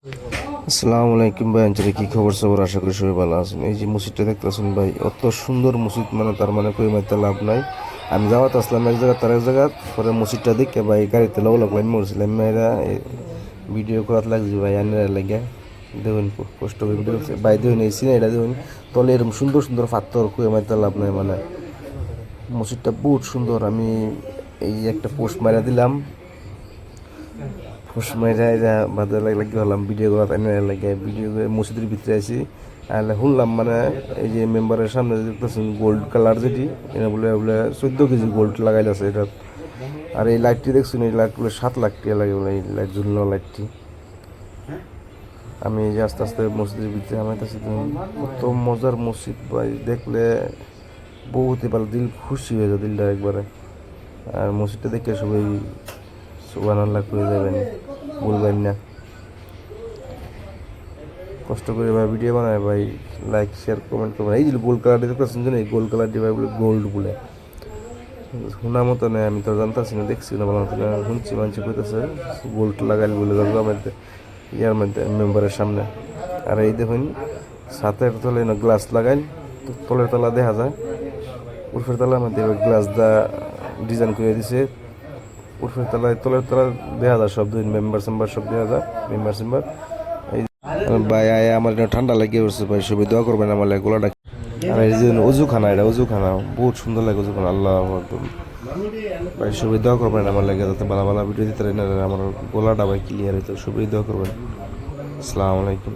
আসসালামু আলাইকুম ভাই, আঞ্চলিক কি খবর সবর? আশা করি সবাই ভালো আছেন। এই যে মসজিদটা দেখতেছেন ভাই, অত সুন্দর মসজিদ, মানে তার মানে কই মাইতে লাভ নাই। আমি যাওয়াত আসলাম এক জায়গা তার এক জায়গা, পরে মসজিদটা দেখে ভাই গাড়িতে লগ লাইন মরছিলাম মেয়েরা ভিডিও করার লাগছে ভাই, আনার লাগে দেখুন কষ্ট করে ভিডিও ভাই দেখুন এই সিনারিটা দেখুন, তলে এরকম সুন্দর সুন্দর পাথর কই মাইতে লাভ নাই। মানে মসজিদটা বহুত সুন্দর। আমি এই একটা পোস্ট মারা দিলাম, পোস্ট মারা এরা বাদে লাগে হলাম ভিডিও করা লাগে, ভিডিও করে মসজিদের ভিতরে আছি আর শুনলাম মানে এই যে মেম্বারের সামনে দেখতেছেন গোল্ড কালার যেটি এটা বলে বলে 14 কেজি গোল্ড লাগাইল আছে এটা। আর এই লাইটটি দেখছেন, এই লাইট বলে 7 লাখ টাকা লাগে বলে, এই লাইট ঝুলন লাইটটি। আমি এই যে আস্তে আস্তে মসজিদের ভিতরে আমার কাছে কত মজার মসজিদ ভাই, দেখলে বহুতই ভালো, দিল খুশি হয়ে যায় দিলটা একবারে। আর মসজিদটা দেখে সবাই সুবহানাল্লাহ করে যাবেন, বলবেন না। কষ্ট করে ভাই ভিডিও বানায় ভাই, লাইক শেয়ার কমেন্ট করবেন। এই যে গোল্ড কালারটি দেখতেছেন যে এই গোল্ড কালারটি ভাই বলে গোল্ড বলে, শোনা মতো নেই, আমি তো জানতেছি না, দেখছি না, বলা মতো না, শুনছি মানুষ কইতেছে গোল্ড লাগাইল বলে মধ্যে ইয়ার মধ্যে মেম্বারের সামনে। আর এই দেখুন ছাতের তলে না গ্লাস লাগাইল, তলের তলা দেখা যায়, উর্ফের তলার মধ্যে গ্লাস দা ডিজাইন করে দিছে, উর্ফের তলায় তলের তলা দেখা যায় সব, দুই মেম্বার চেম্বার সব দেখা যায়, মেম্বার চেম্বার। এই ভাই আয় আমার এটা ঠান্ডা লাগিয়ে উঠছে ভাই, সবাই দোয়া করবেন আমার লাগে গোলাটা। আর এই যে অজুখানা, এটা অজুখানা বহুত সুন্দর লাগে অজুখানা, আল্লাহ ভাই সবাই দোয়া করবেন আমার লাগে, যাতে ভালো ভালো ভিডিও দিতে পারেন, আমার গোলাটা ভাই ক্লিয়ার হইতো, সবাই দোয়া করবেন। আসসালামু আলাইকুম।